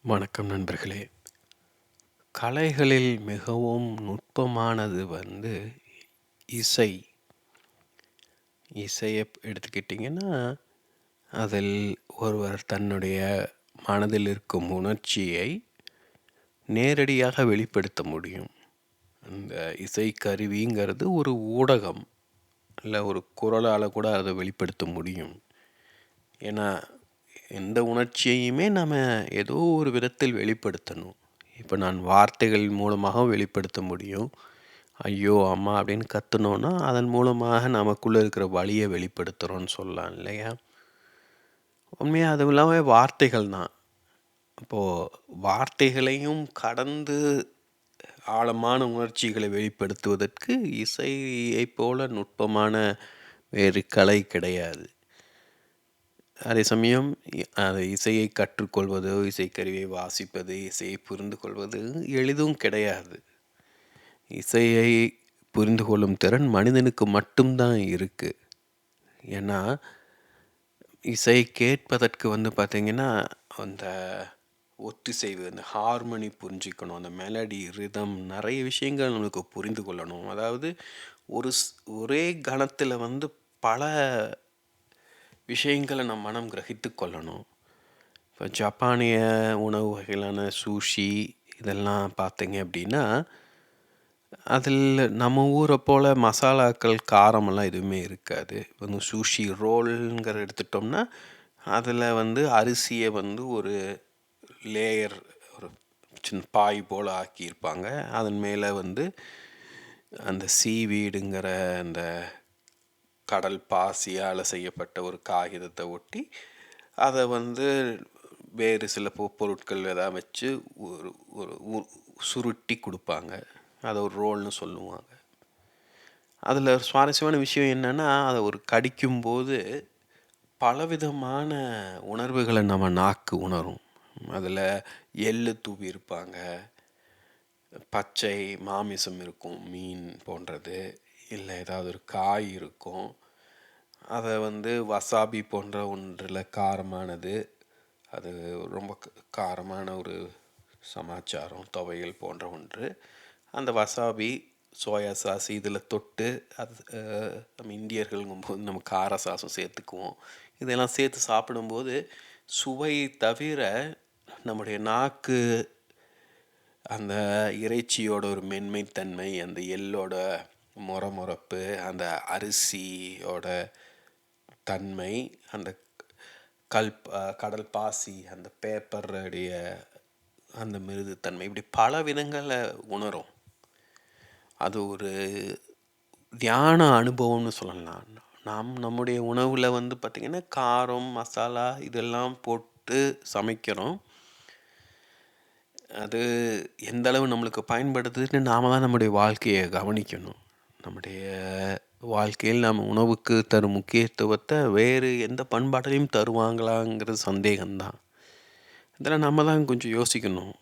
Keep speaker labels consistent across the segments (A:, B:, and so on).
A: வணக்கம் நண்பர்களே. கலைகளில் மிகவும் நுட்பமானது இசை. இசையை எடுத்துக்கிட்டிங்கன்னா, அதில் ஒருவர் தன்னுடைய மனதில் இருக்கும் உணர்ச்சியை நேரடியாக வெளிப்படுத்த முடியும். அந்த இசை கருவிங்கிறது ஒரு ஊடகம், இல்லை ஒரு குரலால் கூட அதை வெளிப்படுத்த முடியும். ஏன்னா எந்த உணர்ச்சியையுமே நம்ம ஏதோ ஒரு விதத்தில் வெளிப்படுத்தணும். இப்போ நான் வார்த்தைகள் மூலமாக வெளிப்படுத்த முடியும். ஐயோ அம்மா அப்படின்னு கத்துனோன்னா அதன் மூலமாக நமக்குள்ளே இருக்கிற வலியை வெளிப்படுத்துகிறோன்னு சொல்லலாம் இல்லையா? உண்மையாக அதுவும் இல்லாமல் வார்த்தைகள் தான். அப்போது வார்த்தைகளையும் கடந்து ஆழமான உணர்ச்சிகளை வெளிப்படுத்துவதற்கு இசையை போல நுட்பமான வேறு கலை கிடையாது. அதே சமயம் அந்த இசையை கற்றுக்கொள்வது, இசைக்கருவியை வாசிப்பது, இசையை புரிந்து கொள்வது எளிதும் கிடையாது. இசையை புரிந்து கொள்ளும் திறன் மனிதனுக்கு மட்டும்தான் இருக்குது. ஏன்னா இசை கேட்பதற்கு பார்த்திங்கன்னா, அந்த ஒத்திசைவு, அந்த ஹார்மனி புரிஞ்சிக்கணும், அந்த மெலடி, ரிதம், நிறைய விஷயங்கள் நம்மளுக்கு புரிந்து கொள்ளணும். அதாவது ஒரே கணத்தில் பல விஷயங்களை நம் மனம் கிரகித்து கொள்ளணும். இப்போ ஜப்பானிய உணவு வகைகளான சூஷி இதெல்லாம் பார்த்தீங்க அப்படின்னா, அதில் நம்ம ஊரை போல் மசாலாக்கள், காரமெல்லாம் எதுவுமே இருக்காது. இப்போ சூஷி ரோலுங்கிற எடுத்துட்டோம்னா, அதில் அரிசியை ஒரு லேயர், ஒரு சின்ன பாய் போல் ஆக்கியிருப்பாங்க. அதன் மேலே அந்த சீவீடுங்கிற அந்த கடல் பாசியால் செய்யப்பட்ட ஒரு காகிதத்தை ஒட்டி அதை வேறு சில பொருட்கள் எதாவது வச்சு ஒரு சுருட்டி கொடுப்பாங்க. அதை ஒரு ரோல்னு சொல்லுவாங்க. அதில் சுவாரஸ்யமான விஷயம் என்னென்னா, அதை ஒரு கடிக்கும்போது பலவிதமான உணர்வுகளை நம்ம நாக்கு உணரும். அதில் எள்ளு தூவி இருப்பாங்க, பச்சை மாமிசம் இருக்கும், மீன் போன்றது, இல்லை ஏதாவது ஒரு காய் இருக்கும். அதை வசாபி போன்ற ஒன்றில் காரமானது, அது ரொம்ப காரமான ஒரு சமாச்சாரம், துவையல் போன்ற ஒன்று. அந்த வசாபி, சோயா சாஸ் இதில் தொட்டு, அது நம்ம இந்தியர்கள்ங்கும்போது நம்ம கார சாஸும் சேர்த்துக்குவோம். இதெல்லாம் சேர்த்து சாப்பிடும்போது சுவை தவிர நம்முடைய நாக்கு அந்த இறைச்சியோட ஒரு மென்மைத்தன்மை, அந்த எள்ளோட மொரப்பு, அந்த அரிசியோட தன்மை, அந்த கடல் பாசி, அந்த பேப்பருடைய அந்த மிருதுத்தன்மை, இப்படி பல விதங்களில் உணரும். அது ஒரு தியான அனுபவம்னு சொல்லலாம். நம்முடைய உணவில் பார்த்திங்கன்னா காரம், மசாலா இதெல்லாம் போட்டு சமைக்கிறோம். அது எந்த அளவு நம்மளுக்கு பயன்படுத்துதுன்னு நாம் தான் நம்முடைய வாழ்க்கையை கவனிக்கணும். நம்முடைய வாழ்க்கையில் நம்ம உணவுக்கு தரும் முக்கியத்துவத்தை வேறு எந்த பண்பாட்டிலையும் தருவாங்களாங்கிறது சந்தேகம்தான். இதில் நம்ம தான் கொஞ்சம் யோசிக்கணும்.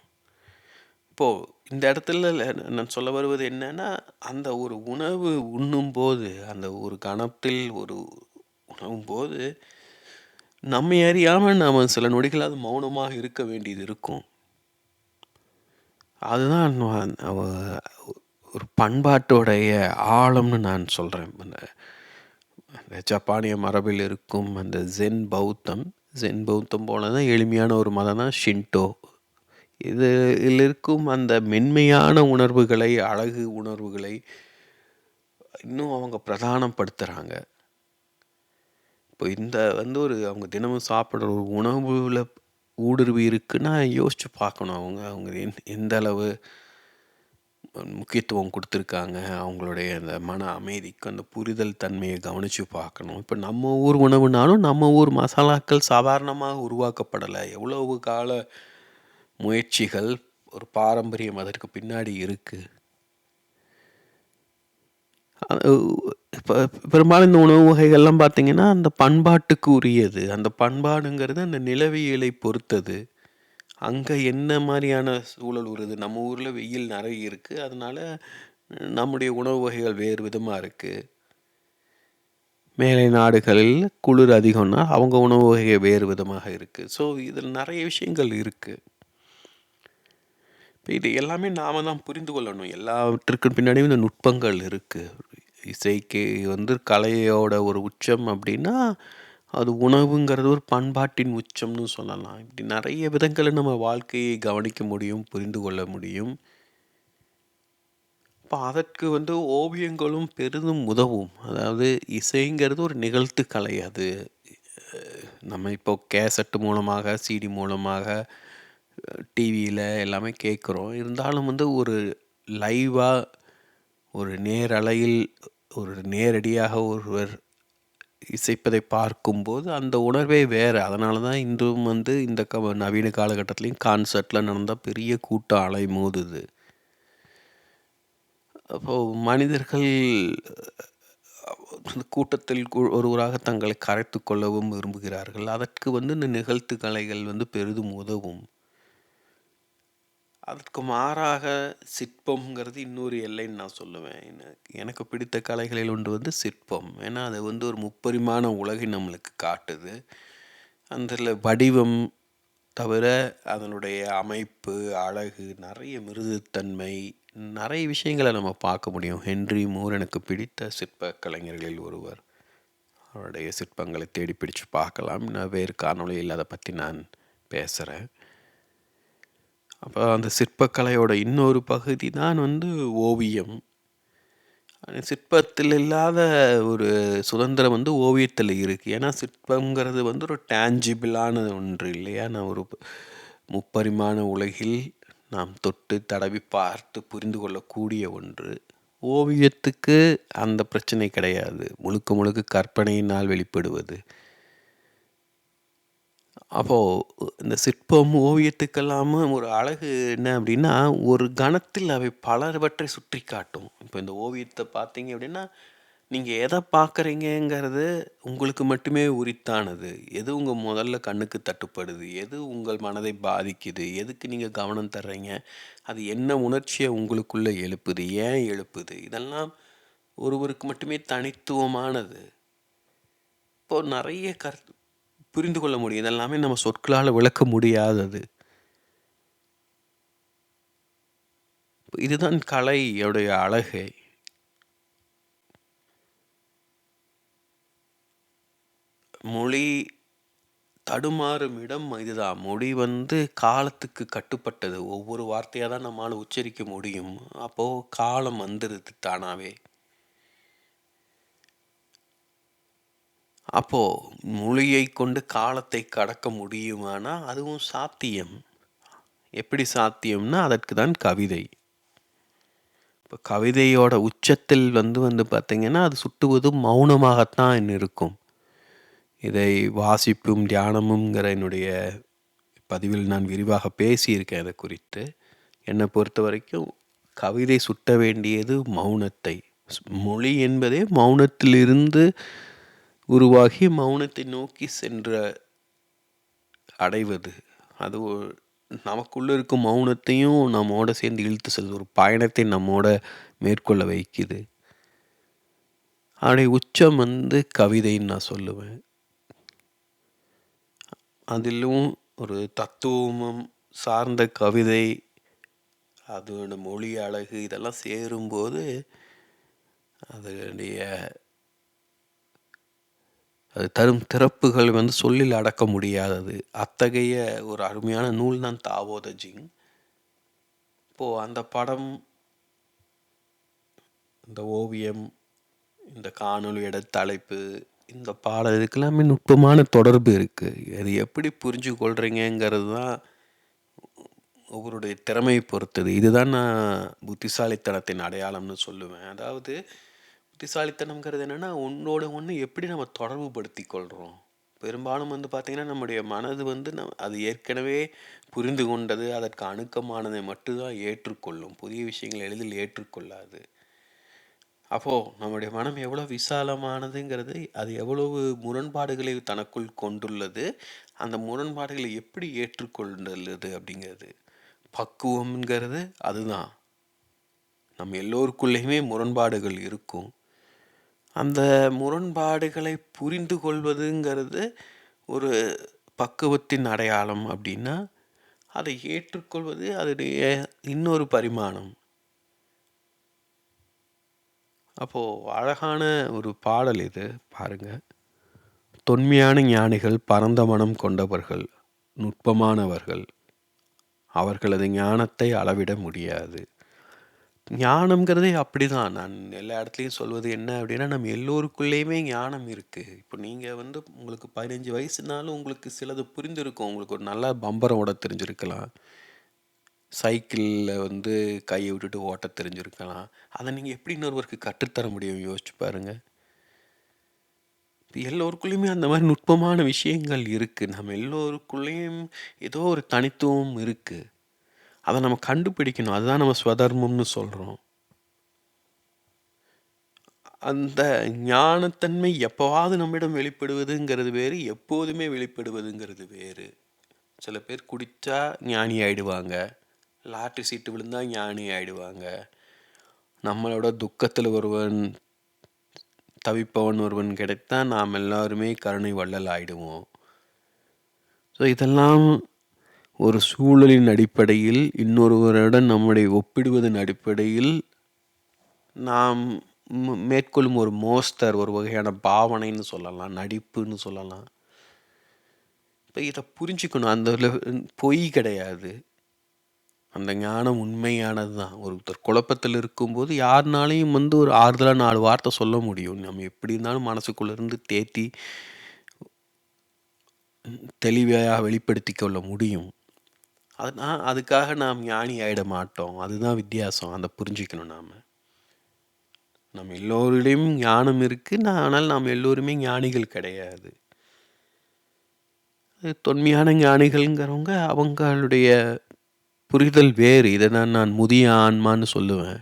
A: இப்போது இந்த இடத்துல நான் சொல்ல வருவது என்னென்னா, அந்த ஒரு உணவு உண்ணும்போது, அந்த ஒரு கணத்தில் ஒரு உணவும்போது நம்ம அறியாமல் நாம் சில நொடிகளாவது மௌனமாக இருக்க வேண்டியது இருக்கும். அதுதான் ஒரு பண்பாட்டோடைய ஆழம்னு நான் சொல்கிறேன். அந்த ஜப்பானிய மரபில் இருக்கும் அந்த ஜென் பௌத்தம் போல தான் எளிமையான ஒரு மதம் தான் ஷின்டோ. இதில் இருக்கும் அந்த மென்மையான உணர்வுகளை, அழகு உணர்வுகளை இன்னும் அவங்க பிரதானப்படுத்துகிறாங்க. இப்போ இந்த அவங்க தினமும் சாப்பிட்ற ஒரு உணவில் ஊடுருவி இருக்குன்னா யோசித்து பார்க்கணும். அவங்க எந்த அளவு முக்கியத்துவம் கொடுத்துருக்காங்க, அவங்களுடைய அந்த மன அமைதிக்கு, அந்த புரிதல் தன்மையை கவனித்து பார்க்கணும். இப்போ நம்ம ஊர் உணவுனாலும் நம்ம ஊர் மசாலாக்கள் சாதாரணமாக உருவாக்கப்படலை. எவ்வளவு கால முயற்சிகள், ஒரு பாரம்பரியம் அதற்கு பின்னாடி இருக்குது. இப்போ பெரும்பாலும் இந்த உணவு வகைகள்லாம் பார்த்திங்கன்னா அந்த பண்பாட்டுக்கு உரியது. அந்த பண்பாடுங்கிறது அந்த நிலவியலை பொறுத்தது. அங்கே என்ன மாதிரியான சூழல் வருது, நம்ம ஊரில் வெயில் நிறைய இருக்குது, அதனால் நம்முடைய உணவு வகைகள் வேறு விதமாக இருக்குது. மேலை நாடுகளில் குளிர் அதிகம்னா அவங்க உணவு வகை வேறு விதமாக இருக்குது. ஸோ இதில் நிறைய விஷயங்கள் இருக்குது. இப்ப இது எல்லாமே நாம தான் புரிந்து கொள்ளணும். எல்லாவற்றிற்கும் பின்னாடியும் இந்த நுட்பங்கள் இருக்கு. இசைக்கு வந்து கலையோட ஒரு உச்சம் அப்படின்னா, அது உணவுங்கிறது ஒரு பண்பாட்டின் உச்சம்னு சொல்லலாம். இப்படி நெறைய விதங்கள்ல நம்ம வாழ்க்கையை கவனிக்க முடியும், புரிந்து கொள்ள முடியும். இப்ப அதற்கு வந்து ஓவியங்களும் பெரிதும் உதவும். அதாவது இசைங்கிறது ஒரு நிகழ்த்து கலை அது. நம்ம இப்போ கேசட் மூலமாக, சிடி மூலமாக, டிவியில எல்லாமே கேட்குறோம். இருந்தாலும் வந்து ஒரு லைவா, ஒரு நேரலையில், ஒரு நேரடியாக ஒருவர் இசைப்பதை பார்க்கும்போது அந்த உணர்வே வேற. அதனால தான் இன்றும் வந்து இந்த நவீன காலகட்டத்திலயும் கான்சர்ட்லாம் நடந்தா பெரிய கூட்டம் அலைமோதுது. அப்போ மனிதர்கள் அந்த கூட்டத்தில் ஒருவராக தங்களை கரைத்துக் கொள்ளவும் விரும்புகிறார்கள். அதற்கு வந்து இந்த நிகழ்த்து கலைகள் வந்து பெரிதும் உதவும். அதற்கு மாறாக சிற்பம்ங்கிறது இன்னொரு எல்லைன்னு நான் சொல்லுவேன். எனக்கு பிடித்த கலைகளில் ஒன்று வந்து சிற்பம். ஏன்னா, அது வந்து ஒரு முப்பரிமாண உலகை நம்மளுக்கு காட்டுது. அதில வடிவம் தவிர அதனுடைய அமைப்பு, அழகு, நெறைய மிருதுத்தன்மை, நெறைய விஷயங்கள நம்ம பார்க்க முடியும். ஹென்றி மூர் எனக்கு பிடித்த சிற்ப கலைஞர்களில் ஒருவர். அவருடைய சிற்பங்களை தேடி பிடிச்சு பார்க்கலாம். நான் வேறு காணொளியில் அத பத்தி நான் பேசுறேன். அப்ப அந்த சிற்பக்கலையோட இன்னொரு பகுதி தான் வந்து ஓவியம். சிற்பத்தில் இல்லாத ஒரு சுதந்திரம் வந்து ஓவியத்தில் இருக்கு. ஏன்னா சிற்பம்ங்கிறது வந்து ஒரு டேஞ்சிபிளான ஒன்று இல்லையா? நான் ஒரு முப்பரிமாண உலகில் நாம் தொட்டு, தடவி, பார்த்து புரிந்து கொள்ளக்கூடிய ஒன்று. ஓவியத்துக்கு அந்த பிரச்சனை கிடையாது. முழுக்க முழுக்க கற்பனையினால் வெளிப்படுவது. அப்போ இந்த சிற்பம், ஓவியத்துக்கெல்லாம ஒரு அழகு என்ன அப்படின்னா, ஒரு கணத்தில் அவை பலவற்றை சுற்றி காட்டும். இப்போ இந்த ஓவியத்த பார்த்தீங்க அப்படின்னா, நீங்க எத பார்க்குறீங்கங்கிறது உங்களுக்கு மட்டுமே உரித்தானது. எது உங்க முதல்ல கண்ணுக்கு தட்டுப்படுது? எது உங்கள் மனதை பாதிக்குது? எதுக்கு நீங்க கவனம் தர்றீங்க? அது என்ன உணர்ச்சிய உங்களுக்குள்ள எழுப்புது? ஏன் எழுப்புது? இதெல்லாம் ஒருவருக்கு மட்டுமே தனித்துவமானது. இப்போ நெறைய புரிந்து கொள்ள முடியும். இதெல்லாமே நம்ம சொற்களால விளக்க முடியாதது. இதுதான் கலையுடைய அழகே. மொழி தடுமாறும் இடம் இதுதான். மொழி வந்து காலத்துக்கு கட்டுப்பட்டது. ஒவ்வொரு வார்த்தையா தான் நம்மால உச்சரிக்க முடியும். அப்போ காலம் வந்துருது தானாவே. அப்போ மொழியைக் கொண்டு காலத்தை கடக்க முடியுமானா, அதுவும் சாத்தியம். எப்படி சாத்தியம்னா, அதற்கு தான் கவிதை. இப்ப கவிதையோட உச்சத்தில் வந்து வந்து பார்த்தீங்கன்னா, அது சுட்டுவது மௌனமாகத்தான் இருக்கும். இதை வாசிப்பும், தியானமும்ங்கிற என்னுடைய பதிவில் நான் விரிவாக பேசியிருக்கேன் இத குறித்து. என்னை பொறுத்தவரைக்கும் கவிதை சுட்ட வேண்டியது மௌனத்தை. மொழி என்பதே மௌனத்திலிருந்து உருவாகி மௌனத்தை நோக்கி சென்ற அடைவது. அது நமக்குள்ள இருக்கும் மௌனத்தையும் நம்மோட சேர்ந்து இழுத்து செல்லுது. ஒரு பயணத்தை நம்மோட மேற்கொள்ள வைக்குது. அதனுடைய உச்சம் வந்து கவிதைன்னு நான் சொல்லுவேன். அதிலும் ஒரு தத்துவமும் சார்ந்த கவிதை, அதோட மொழி அழகு இதெல்லாம் சேரும்போது, அதனுடைய அது தரும் திறப்புகள் வந்து சொல்லில் அடக்க முடியாதது. அத்தகைய ஒரு அருமையான நூல் தான் தாவோ த ஜிங். இப்போ அந்த படம், இந்த ஓவியம், இந்த காணொளியோட தலைப்பு, இந்த பாடல் இதுக்கெல்லாமே நுட்பமான தொடர்பு இருக்கு. அது எப்படி புரிஞ்சு கொள்றீங்கங்கிறது தான் ஒவ்வொருடைய திறமையை பொறுத்தது. இதுதான் நான் புத்திசாலித்தனத்தின் அடையாளம்னு சொல்லுவேன். அதாவது புத்திசாலித்தனம்ங்கிறது என்னன்னா, ஒண்ணோட ஒண்ணு எப்படி நம்ம தொடர்பு படுத்திக் கொள்றோம். பெரும்பாலும் வந்து பார்த்தீங்கன்னா, நம்முடைய மனது வந்து அது ஏற்கனவே புரிந்து கொண்டது, அதற்கு அணுக்கமானதை மட்டும் தான் ஏற்றுக்கொள்ளும். புதிய விஷயங்களை எளிதில் ஏற்றுக்கொள்ளாது. அப்போ நம்முடைய மனம் எவ்வளோ விசாலமானதுங்கிறது, அது எவ்வளவு முரண்பாடுகளை தனக்குள் கொண்டுள்ளது, அந்த முரண்பாடுகளை எப்படி ஏற்றுக்கொண்டுள்ளது அப்படிங்கிறது. பக்குவம்ங்கிறது அதுதான். நம்ம எல்லோருக்குள்ளேயுமே முரண்பாடுகள் இருக்கும். அந்த முரண்பாடுகளை புரிந்து கொள்வதுங்கிறது ஒரு பக்குவத்தின் அடையாளம் அப்படின்னா, அதை ஏற்றுக்கொள்வது அதனுடைய இன்னொரு பரிமாணம். அப்போது அழகான ஒரு பாடல் இது பாருங்க. தொன்மையான ஞானிகள் பரந்த மனம் கொண்டவர்கள், நுட்பமானவர்கள். அவர்களது ஞானத்தை அளவிட முடியாது. ஞானம்ங்கிறதே அப்படிதான். நான் எல்லா இடத்துலையும் சொல்வது என்ன அப்படின்னா, நம்ம எல்லோருக்குள்ளேயுமே ஞானம் இருக்குது. இப்போ நீங்கள் உங்களுக்கு 15 வயசுனாலும் உங்களுக்கு சிலது புரிந்திருக்கும். உங்களுக்கு ஒரு நல்லா பம்பரம் ஓட தெரிஞ்சிருக்கலாம். சைக்கிளில் கையை விட்டுட்டு ஓட்ட தெரிஞ்சிருக்கலாம். அதை நீங்கள் எப்படி இன்னொருவருக்கு கற்றுத்தர முடியும்? யோசிச்சு பாருங்கள். எல்லோருக்குள்ளேயுமே அந்த மாதிரி நுட்பமான விஷயங்கள் இருக்குது. நம்ம எல்லோருக்குள்ளேயும் ஏதோ ஒரு தனித்துவம் இருக்குது. அதை நம்ம கண்டுபிடிக்கணும். அதுதான் நம்ம ஸ்வதர்மம்னு சொல்கிறோம். அந்த ஞானத்தன்மை எப்போவாவது நம்மிடம் வெளிப்படுவதுங்கிறது வேறு, எப்போதுமே வெளிப்படுவதுங்கிறது வேறு. சில பேர் குடித்தா ஞானி ஆயிடுவாங்க, லாட்ரி சீட்டு விழுந்தால் ஞானி ஆயிடுவாங்க, நம்மளோட துக்கத்தில் ஒருவன் தவிப்பவன் ஒருவன் கிடைத்தா நாம் எல்லாருமே கருணை வள்ளல் ஆயிடுவோம். ஸோ இதெல்லாம் ஒரு சூழலின் அடிப்படையில், இன்னொருவருடன் நம்முடைய ஒப்பிடுவதன் அடிப்படையில் நாம் மேற்கொள்ளும் ஒரு மோஸ்தர், ஒரு வகையான பாவனைன்னு சொல்லலாம், நடிப்புன்னு சொல்லலாம். இப்போ இதை புரிஞ்சுக்கணும். அந்த பொய் கிடையாது. அந்த ஞானம் உண்மையானது தான். ஒருத்தர் குழப்பத்தில் இருக்கும்போது யாருனாலையும் ஒரு ஆறுதலாக 4 வார்த்தை சொல்ல முடியும். நம்ம எப்படி இருந்தாலும் மனசுக்குள்ளேருந்து தேத்தி தெளிவாக வெளிப்படுத்தி கொள்ள முடியும். அதுக்காக நாம் ஞானி ஆகிட மாட்டோம். அதுதான் வித்தியாசம். அதை புரிஞ்சிக்கணும். நம்ம எல்லோரிடையும் ஞானம் இருக்குது, ஆனால் நாம் எல்லோருமே ஞானிகள் கிடையாது. தொன்மையான ஞானிகள்ங்கிறவங்க அவங்களுடைய புரிதல் வேறு. இதை நான் முதிய ஆன்மான்னு சொல்லுவேன்.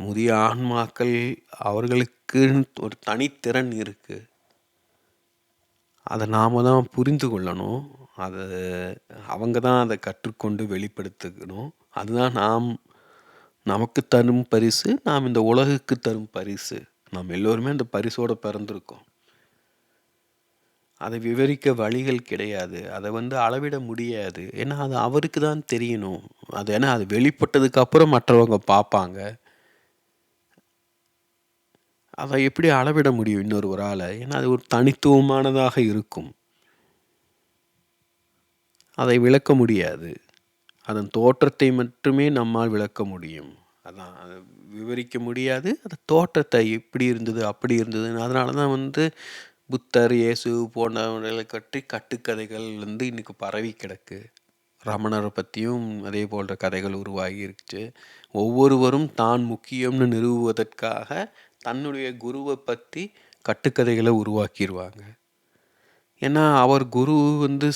A: முதிய ஆன்மாக்கள் அவர்களுக்கு ஒரு தனித்திறன் இருக்குது. அதை நாம் தான் புரிந்து கொள்ளணும். அதை அவங்க தான் அதை கற்றுக்கொண்டு வெளிப்படுத்திக்கணும். அதுதான் நமக்கு தரும் பரிசு, நாம் இந்த உலகுக்கு தரும் பரிசு. நாம் எல்லோருமே அந்த பரிசோடு பிறந்திருக்கோம். அதை விவரிக்க வழிகள் கிடையாது. அதை அளவிட முடியாது. ஏன்னா அது அவருக்கு தான் தெரியணும். ஏன்னா அது வெளிப்பட்டதுக்கு அப்புறம் மற்றவங்க பார்ப்பாங்க. அதை எப்படி அளவிட முடியும் இன்னொருவரால்? ஏன்னா அது ஒரு தனித்துவமானதாக இருக்கும். அதை விளக்க முடியாது. அதன் தோற்றத்தை மட்டுமே நம்மால் விளக்க முடியும். அதான் அதை விவரிக்க முடியாது. அந்த தோற்றத்தை எப்படி இருந்தது, அப்படி இருந்ததுன்னு. அதனால தான் புத்தர், இயேசு போன்றவர்களை பற்றி கட்டுக்கதைகள் இன்றைக்கி பரவி கிடக்கு. ரமணரை பற்றியும் அதே போன்ற கதைகள் உருவாகிருச்சு. ஒவ்வொருவரும் தான் முக்கியம்னு நிறுவுவதற்காக தன்னுடைய குருவை பற்றி கட்டுக்கதைகளை உருவாக்கிடுவாங்க. ஏன்னா அவர் குரு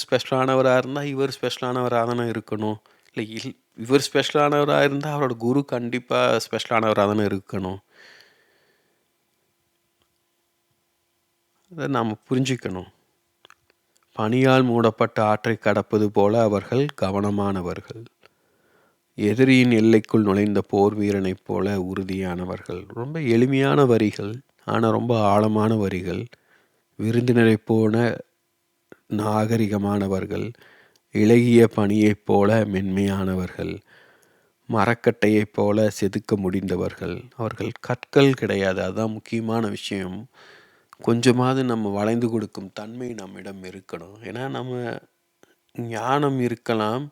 A: ஸ்பெஷலானவராக இருந்தால் இவர் ஸ்பெஷலானவராக தானே இருக்கணும். இல்லை இவர் ஸ்பெஷலானவராக இருந்தால் அவரோட குரு கண்டிப்பாக ஸ்பெஷலானவராக தானே இருக்கணும். அதை நாம் புரிஞ்சிக்கணும். பனியால் மூடப்பட்ட ஆற்றை கடப்பது போல அவர்கள் கவனமானவர்கள். எதிரியின் எல்லைக்குள் நுழைந்த போர் வீரனைப் போல உறுதியானவர்கள். ரொம்ப எளிமையான வரிகள், ஆனால் ரொம்ப ஆழமான வரிகள். விருந்தினரை போன நாகரிகமானவர்கள். இளகிய பனியைப் போல மென்மையானவர்கள். மரக்கட்டையைப் போல செதுக்க முடிந்தவர்கள். அவர்கள் கற்கள் கிடையாது. அதுதான் முக்கியமான விஷயம். கொஞ்சமாவது நம்ம வளைந்து கொடுக்கும் தன்மை நம்மிடம் இருக்கணும். ஏன்னா நம்ம ஞானம் இருக்கலாம்,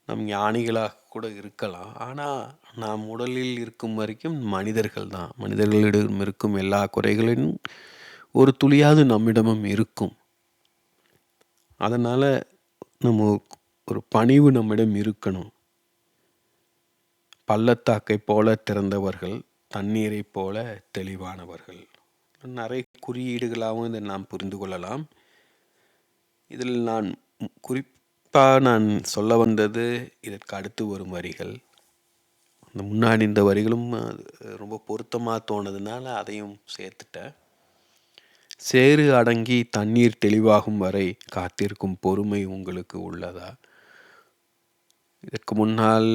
A: நம் ஞானிகளாக கூட இருக்கலாம். ஆனால் நாம் உடலில் இருக்கும் வரைக்கும் மனிதர்கள் தான். மனிதர்களிடம் இருக்கும் எல்லா குறைகளிலும் ஒரு துளியாவது நம்மிடமும் இருக்கும். அதனால் நம்ம ஒரு பணிவு நம்மிடம் இருக்கணும். பள்ளத்தாக்கை போல திறந்தவர்கள், தண்ணீரை போல தெளிவானவர்கள். நிறைய குறியீடுகளாகவும் இதை நாம் புரிந்து கொள்ளலாம். இதில் நான் நான் சொல்ல வந்தது இதற்கு அடுத்து வரும் வரிகள். அந்த முன்னாடி இந்த வரிகளும் ரொம்ப பொருத்தமாக தோணுதுனால அதையும் சேர்த்துட்டேன். சேறு அடங்கி தண்ணீர் தெளிவாகும் வரை காத்திருக்கும் பொறுமை உங்களுக்கு உள்ளதா? இதற்கு முன்னால்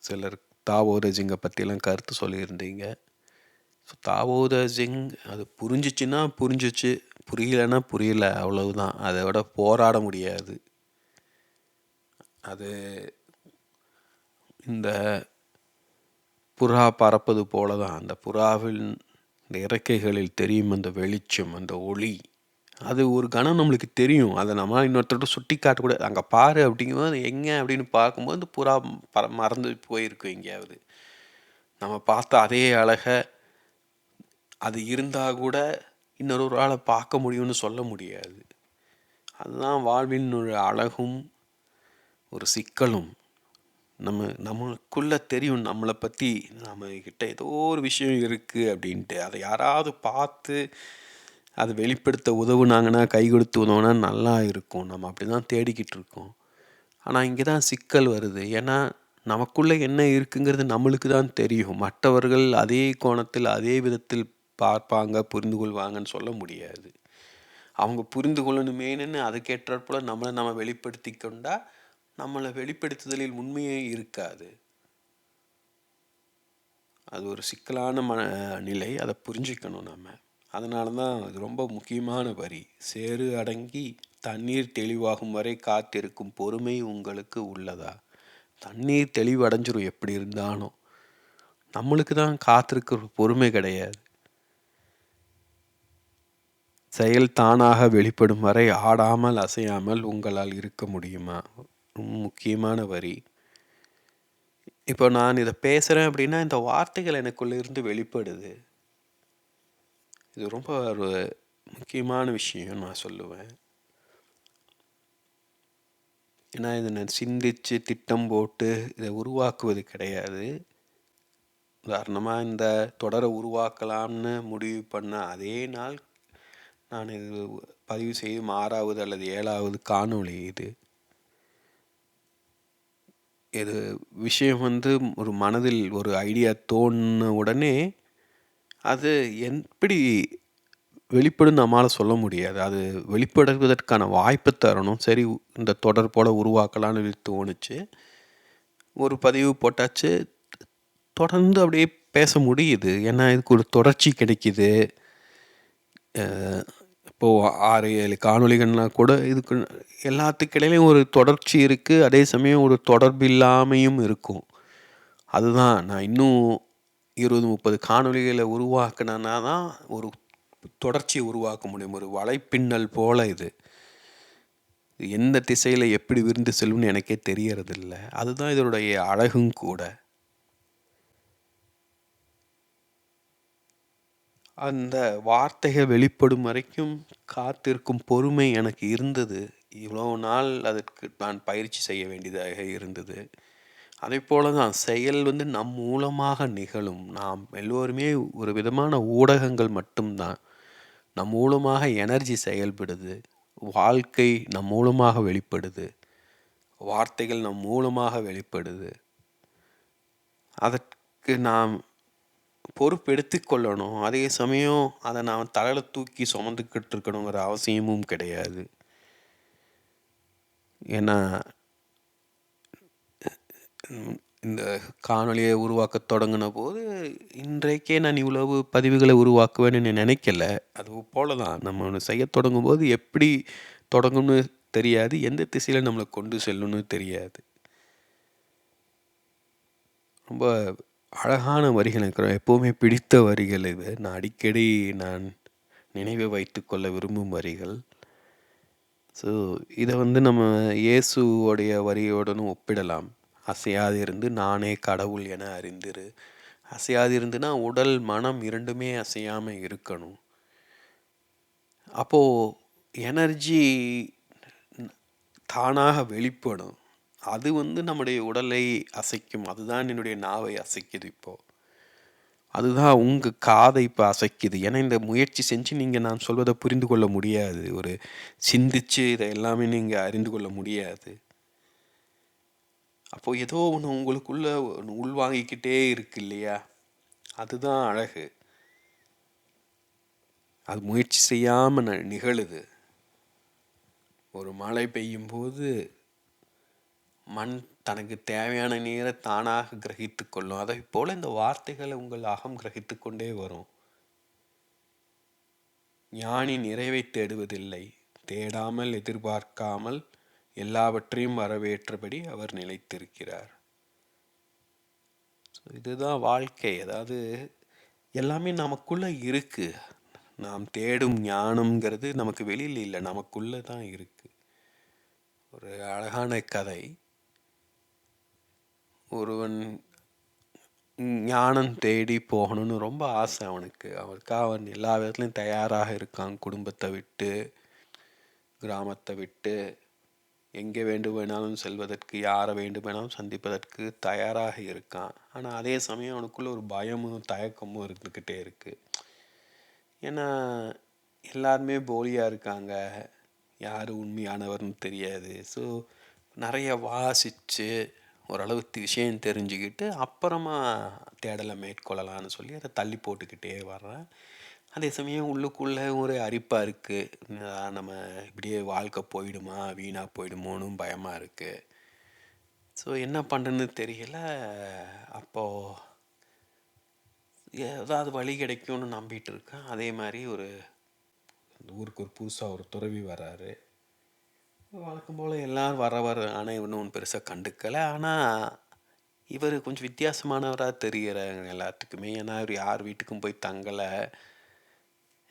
A: சிலர் தாவோத ஜிங்கை பற்றிலாம் கருத்து சொல்லியிருந்தீங்க. ஸோ தாவோத ஜிங் அது புரிஞ்சிச்சுன்னா புரிஞ்சிச்சு, புரியலைன்னா புரியல, அவ்வளவுதான். அதை விட போராட முடியாது. அது இந்த புறா பறப்பது போல தான். அந்த புறாவின் இந்த இறக்கைகளில் தெரியும் அந்த வெளிச்சம், அந்த ஒளி. அது ஒரு கணம் நம்மளுக்கு தெரியும். அதை நம்ம இன்னொருத்தர்கிட்ட சுட்டி காட்டக்கூடாது. அங்கே பாரு அப்படிங்கும்போது எங்கே அப்படின்னு பார்க்கும்போது அந்த புறா மறந்து போயிருக்கும் எங்கேயாவது. நம்ம பார்த்த அதே அழகை அது இருந்தால் கூட இன்னொரு ஆளை பார்க்க முடியும்னு சொல்ல முடியாது. அதுதான் வாழ்வின் ஒரு அழகும் ஒரு சிக்கலும். நமக்குள்ளே தெரியும் நம்மளை பற்றி, நம்மக்கிட்ட ஏதோ ஒரு விஷயம் இருக்குது அப்படின்ட்டு. அதை யாராவது பார்த்து அதை வெளிப்படுத்த உதவுனாங்கன்னா, கை கொடுத்து உதவுனா நல்லா இருக்கும். நம்ம அப்படி தான் தேடிக்கிட்டு இருக்கோம். ஆனால் இங்கே தான் சிக்கல் வருது. ஏன்னா நமக்குள்ளே என்ன இருக்குங்கிறது நம்மளுக்கு தான் தெரியும். மற்றவர்கள் அதே கோணத்தில் அதே விதத்தில் பார்ப்பாங்க, புரிந்து கொள்வாங்கன்னு சொல்ல முடியாது. அவங்க புரிந்து கொள்ளணுமேனு அதுக்கேற்றாற்போல நம்மளை நம்ம வெளிப்படுத்தி கொண்டால் நம்மளை வெளிப்படுத்துதலில் உண்மையே இருக்காது. அது ஒரு சிக்கலான நிலை. அதை புரிஞ்சிக்கணும் நம்ம. அதனால தான் அது ரொம்ப முக்கியமான வரி. சேறு அடங்கி தண்ணீர் தெளிவாகும் வரை காத்திருக்கும் பொறுமை உங்களுக்கு உள்ளதா? தண்ணீர் தெளிவடைஞ்சிரும் எப்படி இருந்தாலும். நம்மளுக்கு தான் காத்திருக்கிற பொறுமை கிடையாது. செயல் தானாக வெளிப்படும் வரை ஆடாமல் அசையாமல் உங்களால் இருக்க முடியுமா? முக்கியமான வரி. இப்போ நான் இதை பேசுகிறேன் அப்படின்னா இந்த வார்த்தைகள் எனக்குள்ளே இருந்து வெளிப்படுது. இது ரொம்ப ஒரு முக்கியமான விஷயம் நான் சொல்லுவேன். ஏன்னா இதை நான் சிந்தித்து திட்டம் போட்டு இதை உருவாக்குவது கிடையாது. உதாரணமாக இந்த தொடரை உருவாக்கலாம்னு முடிவு பண்ண அதே நாள் நான் இது பதிவு செய்யும் 6வது அல்லது 7வது காணொளி இது. இது விஷயம் ஒரு மனதில் ஒரு ஐடியா தோணுன உடனே அது எப்படி வெளிப்படும் நம்மளால் சொல்ல முடியாது. அது வெளிப்படுவதற்கான வாய்ப்பை தரணும். சரி, இந்த தொடர் போல் உருவாக்கலான்னு தோணுச்சு. ஒரு பதிவு போட்டாச்சு. தொடர்ந்து அப்படியே பேச முடியுது. ஏன்னா இதுக்கு ஒரு தொடர்ச்சி கிடைக்கிது. இப்போது 6-7 காணொளிகள்னால் கூட இதுக்கு எல்லாத்துக்கிடையிலையும் ஒரு தொடர்ச்சி இருக்குது. அதே சமயம் ஒரு தொடர்பு இல்லாமையும் இருக்கும். அதுதான் நான் இன்னும் 20-30 காணொளிகளை உருவாக்கினா தான் ஒரு தொடர்ச்சியை உருவாக்க முடியும். ஒரு வலைப்பின்னல் போல் இது எந்த திசையில் எப்படி விருந்து செல்லும்னு எனக்கே தெரியறதில்ல. அதுதான் இதனுடைய அழகும் கூட. அந்த வார்த்தைகள் வெளிப்படும் வரைக்கும் காத்திருக்கும் பொறுமை எனக்கு இருந்தது. இவ்வளோ நாள் அதற்கு நான் பயிற்சி செய்ய வேண்டியதாக இருந்தது. அதே போல தான் செயல் நம் மூலமாக நிகழும். நாம் எல்லோருமே ஒரு விதமான ஊடகங்கள் மட்டும்தான். நம் மூலமாக எனர்ஜி செயல்படுது. வாழ்க்கை நம் மூலமாக வெளிப்படுது. வார்த்தைகள் நம் மூலமாக வெளிப்படுது. அதற்கு நாம் பொறுப்பெடுத்து கொள்ளணும். அதே சமயம் அதை நான் தலையில் தூக்கி சுமந்துக்கிட்டு இருக்கணுங்கிற அவசியமும் கிடையாது. ஏன்னா இந்த காணொலியை உருவாக்க தொடங்கின போது இன்றைக்கே நான் இவ்வளவு பதிவுகளை உருவாக்குவேன்னு நினைக்கல. அது போல தான் நம்ம ஒன்று செய்ய தொடங்கும் போது எப்படி தொடங்கும்னு தெரியாது, எந்த திசையில் நம்மளை கொண்டு செல்லணும்னு தெரியாது. ரொம்ப அழகான வரிகள் எனக்கு எப்போவுமே பிடித்த வரிகள் இது. நான் அடிக்கடி நினைவை வைத்து கொள்ள விரும்பும் வரிகள். ஸோ இதை நம்ம இயேசுவோடைய வரியோடனும் ஒப்பிடலாம். அசையாதிருந்து நானே கடவுள் என அறிந்திரு. அசையாதிருந்துனா உடல் மனம் இரண்டுமே அசையாமல் இருக்கணும். அப்போது எனர்ஜி தானாக வெளிப்படும். அது நம்முடைய உடலை அசைக்கும். அதுதான் என்னுடைய நாவை அசைக்குது இப்போது. அதுதான் உங்கள் காதை இப்போ அசைக்குது. ஏன்னா இந்த முயற்சி செஞ்சு நீங்கள் நான் சொல்வதை புரிந்து கொள்ள முடியாது. ஒரு சிந்திச்சு இதை எல்லாமே நீங்கள் அறிந்து கொள்ள முடியாது. அப்போது ஏதோ ஒன்று உங்களுக்குள்ள உள்வாங்கிக்கிட்டே இருக்கு இல்லையா? அதுதான் அழகு. அது முயற்சி செய்யாமல் நிகழுது. ஒரு மழை பெய்யும் போது மண் தனக்கு தேவையான நீரை தானாக கிரகித்து கொள்ளும். அதை போல் இந்த வார்த்தைகளை உங்கள் அகம் கிரகித்து கொண்டே வரும். ஞானி நிறைவைத் தேடுவதில்லை. தேடாமல் எதிர்பார்க்காமல் எல்லாவற்றையும் வரவேற்றபடி அவர் நிலைத்திருக்கிறார். இதுதான் வாழ்க்கை. அதாவது எல்லாமே நமக்குள்ள இருக்கு. நாம் தேடும் ஞானம்ங்கிறது நமக்கு வெளியில் இல்லை, நமக்குள்ள தான் இருக்கு. ஒரு அழகான கதை. ஒருவன் ஞானம் தேடி போகணும்னு ரொம்ப ஆசை அவனுக்கு. அவனுக்காக அவன் எல்லா விதத்துலையும் தயாராக இருக்கான். குடும்பத்தை விட்டு, கிராமத்தை விட்டு, எங்கே வேண்டுமானாலும் செல்வதற்கு, யாரை வேண்டுமானாலும் சந்திப்பதற்கு தயாராக இருக்கான். ஆனால் அதே சமயம் அவனுக்குள்ள ஒரு பயமும் தயக்கமும் இருந்துக்கிட்டே இருக்கு. ஏன்னா எல்லாருமே போலியாக இருக்காங்க, யார் உண்மையானவர்னு தெரியாது. ஸோ நிறைய வாசித்து ஓரளவுக்கு விஷயம் தெரிஞ்சுக்கிட்டு அப்புறமா தேடலை மேற்கொள்ளலான்னு சொல்லி அதை தள்ளி போட்டுக்கிட்டே வர்றேன். அதே சமயம் உள்ளுக்குள்ளே ஒரு அரிப்பாக இருக்குது. நம்ம இப்படியே வாழ்க்கை போயிடுமா, வீணாக போயிடுமோன்னு பயமாக இருக்குது. ஸோ என்ன பண்ணுறதுன்னு தெரியல. அப்போது ஏதாவது வழி கிடைக்கும்னு நம்பிட்டு இருக்கேன். அதே மாதிரி அந்த ஊருக்கு ஒரு புதுசாக ஒரு துறவி வர்றாரு. வழக்கம் போல் எல்லோரும் வர ஆனால் இவனும் ஒன்றும் பெருசாக கண்டுக்கலை. ஆனால் இவர் கொஞ்சம் வித்தியாசமானவராக தெரிகிறாங்க எல்லாத்துக்குமே. ஏன்னா இவர் யார் வீட்டுக்கும் போய் தங்கலை.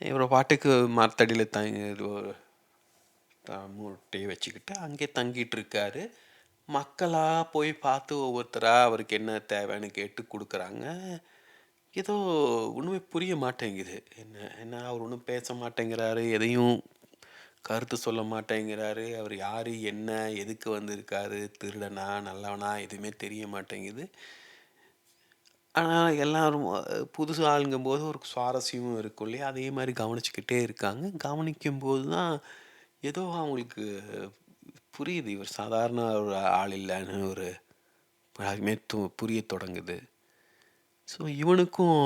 A: இவரை பாட்டுக்கு மரத்தடியில் மூட்டையை வச்சுக்கிட்டு அங்கே தங்கிட்டு இருக்காரு. மக்களாக போய் பார்த்து ஒவ்வொருத்தராக அவருக்கு என்ன தேவைன்னு கேட்டு கொடுக்குறாங்க. ஏதோ ஒன்றுமே புரிய மாட்டேங்குது. என்ன அவர் ஒன்றும் பேச மாட்டேங்கிறாரு, எதையும் கருத்து சொல்ல மாட்டேங்கிறாரு. அவர் யார், என்ன, எதுக்கு வந்திருக்காரு, திருடனா நல்லவனா எதுவுமே தெரிய மாட்டேங்குது. ஆனால் எல்லோரும் புதுசு ஆளுங்கும்போது ஒரு சுவாரஸ்யமும் இருக்கும் இல்லையா? அதே மாதிரி கவனிச்சுக்கிட்டே இருக்காங்க. கவனிக்கும்போது தான் ஏதோ அவங்களுக்கு புரியுது, இவர் சாதாரண ஒரு ஆள் இல்லைன்னு ஒரு அதுமே புரிய தொடங்குது. ஸோ இவனுக்கும்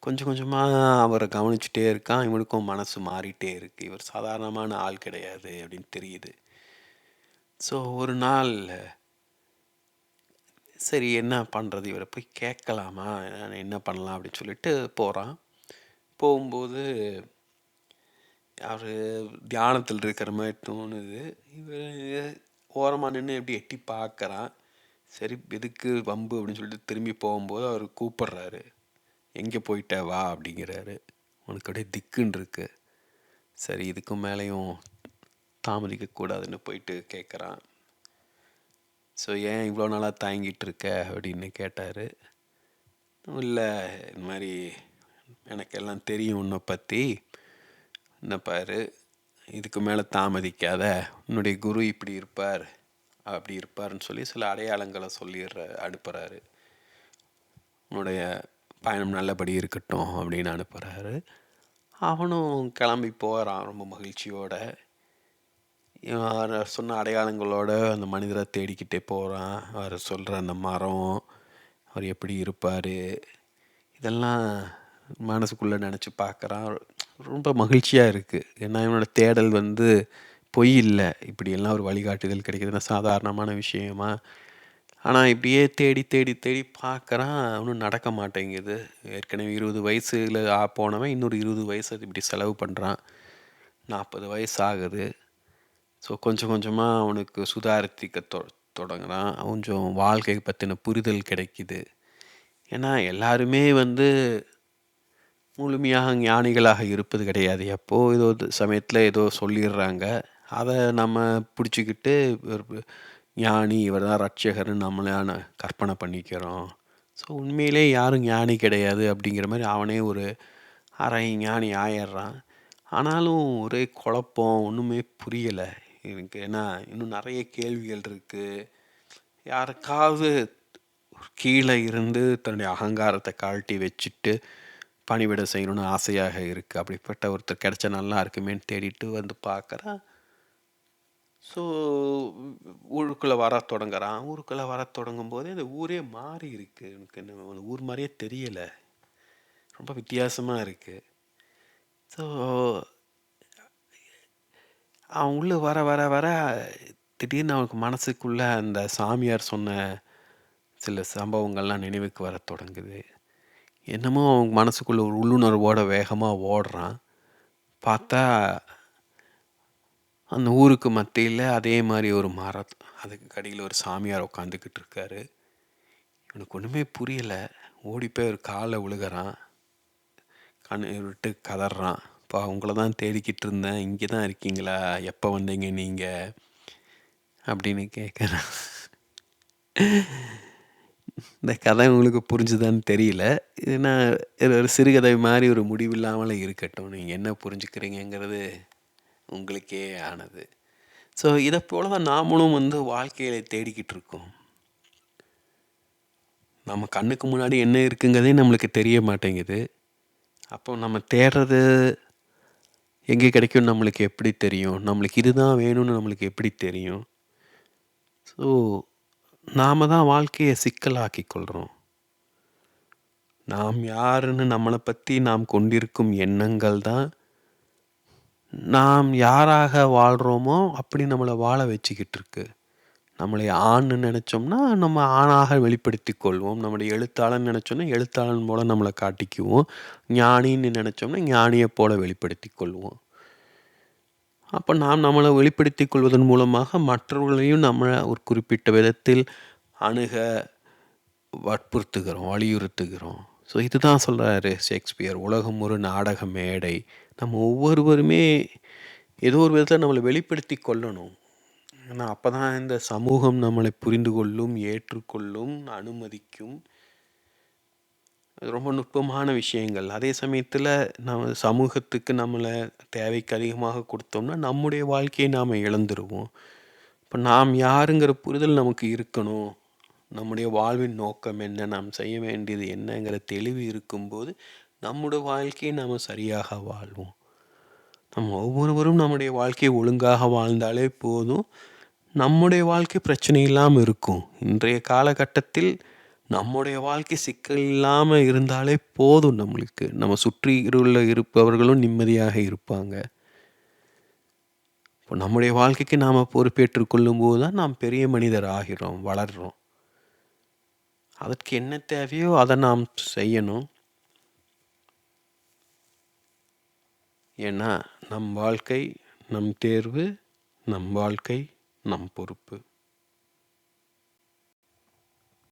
A: கொஞ்சம் கொஞ்சமாக அவரை கவனிச்சுட்டே இருக்கான். இவனுக்கும் மனசு மாறிட்டே இருக்குது. இவர் சாதாரணமான ஆள் கிடையாது அப்படின்னு தெரியுது. ஸோ ஒரு நாள் சரி என்ன பண்ணுறது, இவரை போய் கேட்கலாமா, என்ன பண்ணலாம் அப்படின்னு சொல்லிட்டு போகிறான். போகும்போது அவர் தியானத்தில் இருக்கிற மாதிரி தோணுது. இவர் ஓரமாக நின்று எப்படி எட்டி பார்க்குறான். சரி எதுக்கு வம்பு அப்படின்னு சொல்லிட்டு திரும்பி போகும்போது அவர் கூப்பிட்றாரு. எங்கே போயிட்ட வா அப்படிங்கிறாரு. உனக்கு அப்படியே திக்குன்னு இருக்கு. சரி இதுக்கு மேலேயும் தாமதிக்கக்கூடாதுன்னு போயிட்டு கேட்குறான். ஸோ ஏன் இவ்வளோ நாளாக தாங்கிட்டு இருக்க அப்படின்னு கேட்டார். இல்லை இந்த மாதிரி எனக்கு எல்லாம் தெரியும் உன்னை பற்றி, என்ன பாரு இதுக்கு மேலே தாமதிக்காத, உன்னுடைய குரு இப்படி இருப்பார் அப்படி இருப்பார்னு சொல்லி சில அடையாளங்களை அனுப்புகிறாரு. உன்னுடைய பயணம் நல்லபடி இருக்கட்டும் அப்படின்னு அனுப்புகிறாரு. அவனும் கிளம்பி போகிறான் ரொம்ப மகிழ்ச்சியோட. சொன்ன அடையாளங்களோட அந்த மனிதரை தேடிக்கிட்டே போகிறான். அவர் சொல்கிற அந்த மரம், அவர் எப்படி இருப்பார், இதெல்லாம் மனசுக்குள்ளே நினச்சி பார்க்குறான். ரொம்ப மகிழ்ச்சியாக இருக்குது. ஏன்னா இவனோட தேடல் பொய் இல்லை. இப்படியெல்லாம் ஒரு வழிகாட்டுதல் கிடைக்கிறதுனா சாதாரணமான விஷயமா. ஆனால் இப்படியே தேடி தேடி தேடி பார்க்குறான், ஒன்றும் நடக்க மாட்டேங்குது. ஏற்கனவே 20 வயசில் போனவன் இன்னொரு 20 வயசு அது இப்படி செலவு பண்ணுறான். 40 வயசு ஆகுது. ஸோ கொஞ்சம் கொஞ்சமாக அவனுக்கு சுதாரித்திக்க தொடங்குறான். கொஞ்சம் வாழ்க்கை பற்றின புரிதல் கிடைக்கிது. ஏன்னா எல்லாருமே முழுமையாக ஞானிகளாக இருப்பது கிடையாது. எப்போது ஏதோ சமயத்தில் ஏதோ சொல்லிடுறாங்க, அதை நம்ம பிடிச்சிக்கிட்டு ஞானி இவர் தான் ரட்சகர்னு நம்மளான கற்பனை பண்ணிக்கிறோம். ஸோ உண்மையிலே யாரும் ஞானி கிடையாது அப்படிங்கிற மாதிரி அவனே ஒரு அரை ஞானி ஆயிடுறான். ஆனாலும் ஒரே குழப்பம், ஒன்றுமே புரியலை எனக்கு. ஏன்னா இன்னும் நிறைய கேள்விகள் இருக்குது. யாருக்காவது கீழே இருந்து தன்னுடைய அகங்காரத்தை கழட்டி வச்சுட்டு பணிவிட செய்யணும்னு ஆசையாக இருக்குது. அப்படிப்பட்ட ஒருத்தர் கிடைச்சா நல்லா இருக்குமேன்னு தேடிட்டு பார்க்குறான். ஸோ ஊருக்குள்ளே வர தொடங்குறான். ஊருக்குள்ளே வர தொடங்கும் போதே அந்த ஊரே மாறி இருக்குது. எனக்கு அந்த ஊர் மாதிரியே தெரியலை, ரொம்ப வித்தியாசமாக இருக்குது. ஸோ அவன் உள்ளே வர வர வர திடீர்னு அவனுக்கு மனசுக்குள்ளே அந்த சாமியார் சொன்ன சில சம்பவங்கள்லாம் நினைவுக்கு வர தொடங்குது. என்னமோ அவங்க மனசுக்குள்ளே ஒரு உள்ளுணர்வோட வேகமாக ஓடுறான். பார்த்தா அந்த ஊருக்கு மத்தியில் அதே மாதிரி ஒரு அதுக்கு கடியில் ஒரு சாமியார் உட்காந்துக்கிட்டு இருக்காரு. இவனுக்கு ஒன்றுமே புரியலை. ஓடி போய் ஒரு காலை விழுகிறான், கண்ணு விட்டு கதறான். இப்போ உங்களை தான் தேடிக்கிட்டு இருந்தேன், இங்கே தான் இருக்கீங்களா, எப்போ வந்தீங்க நீங்கள் அப்படின்னு கேட்குறான். இந்த கதை உங்களுக்கு புரிஞ்சுதான்னு தெரியல. ஏன்னா ஒரு சிறுகதை மாதிரி ஒரு முடிவில்லாமல் இருக்கட்டும், நீங்கள் என்ன புரிஞ்சுக்கிறீங்கிறது உங்களுக்கே ஆனது. ஸோ இதை போல தான் நாமளும் வாழ்க்கையில் தேடிக்கிட்டு இருக்கோம். நம்ம கண்ணுக்கு முன்னாடி என்ன இருக்குங்கிறதே நம்மளுக்கு தெரிய மாட்டேங்குது. அப்போ நம்ம தேடுறது எங்கே கிடைக்கும்னு நம்மளுக்கு எப்படி தெரியும்? நம்மளுக்கு இதுதான் வேணும்னு நம்மளுக்கு எப்படி தெரியும்? ஸோ நாம் தான் வாழ்க்கையை சிக்கலாக்கி கொள்கிறோம். நாம் யாருன்னு நம்மளை பற்றி நாம் கொண்டிருக்கும் எண்ணங்கள் தான் நாம் யாராக வாழ்கிறோமோ அப்படி நம்மளை வாழ வச்சுக்கிட்டு இருக்கு. நம்மளை ஆண்னு நினச்சோம்னா நம்ம ஆணாக வெளிப்படுத்தி கொள்வோம். நம்முடைய எழுத்தாளன் நினச்சோன்னா எழுத்தாளன் போல் நம்மளை காட்டிக்குவோம். ஞானின்னு நினச்சோம்னா ஞானியை போல் வெளிப்படுத்தி கொள்வோம். அப்போ நாம் நம்மளை வெளிப்படுத்தி கொள்வதன் மூலமாக மற்றவர்களையும் நம்மளை ஒரு குறிப்பிட்ட விதத்தில் அணுக வற்புறுத்துகிறோம், வலியுறுத்துகிறோம். ஸோ இதுதான் சொல்கிறாரு ஷேக்ஸ்பியர், உலகம் ஒரு நாடக மேடை. நம்ம ஒவ்வொருவருமே ஏதோ ஒரு விதத்தில் நம்மளை வெளிப்படுத்தி கொள்ளணும். ஏன்னா அப்போ தான் இந்த சமூகம் நம்மளை புரிந்து கொள்ளும், ஏற்றுக்கொள்ளும், அனுமதிக்கும். ரொம்ப நுட்பமான விஷயங்கள். அதே சமயத்தில் நம்ம சமூகத்துக்கு நம்மளை தேவைக்கு அதிகமாக கொடுத்தோம்னா நம்முடைய வாழ்க்கையை நாம் இழந்துருவோம். இப்போ நாம் யாருங்கிற புரிதல் நமக்கு இருக்கணும். நம்முடைய வாழ்வின் நோக்கம் என்ன, நாம் செய்ய வேண்டியது என்னங்கிற தெளிவு இருக்கும்போது நம்முடைய வாழ்க்கையை நாம் சரியாக வாழ்வோம். நம்ம ஒவ்வொருவரும் நம்முடைய வாழ்க்கையை ஒழுங்காக வாழ்ந்தாலே போதும், நம்முடைய வாழ்க்கை பிரச்சனை இல்லாமல் இருக்கும். இன்றைய காலகட்டத்தில் நம்முடைய வாழ்க்கை சிக்கல் இல்லாமல் இருந்தாலே போதும். நம்மளுக்கு நம்ம சுற்றி இருப்பவர்களும் நிம்மதியாக இருப்பாங்க. இப்போ நம்முடைய வாழ்க்கைக்கு நாம் பொறுப்பேற்று கொள்ளும்போது தான் நாம் பெரிய மனிதர் ஆகிறோம், வளர்கிறோம். அதற்கு என்ன தேவையோ அதை நாம் செய்யணும். ஏன்னா நம் வாழ்க்கை நம் தேர்வு, நம் வாழ்க்கை நம் பொறுப்பு.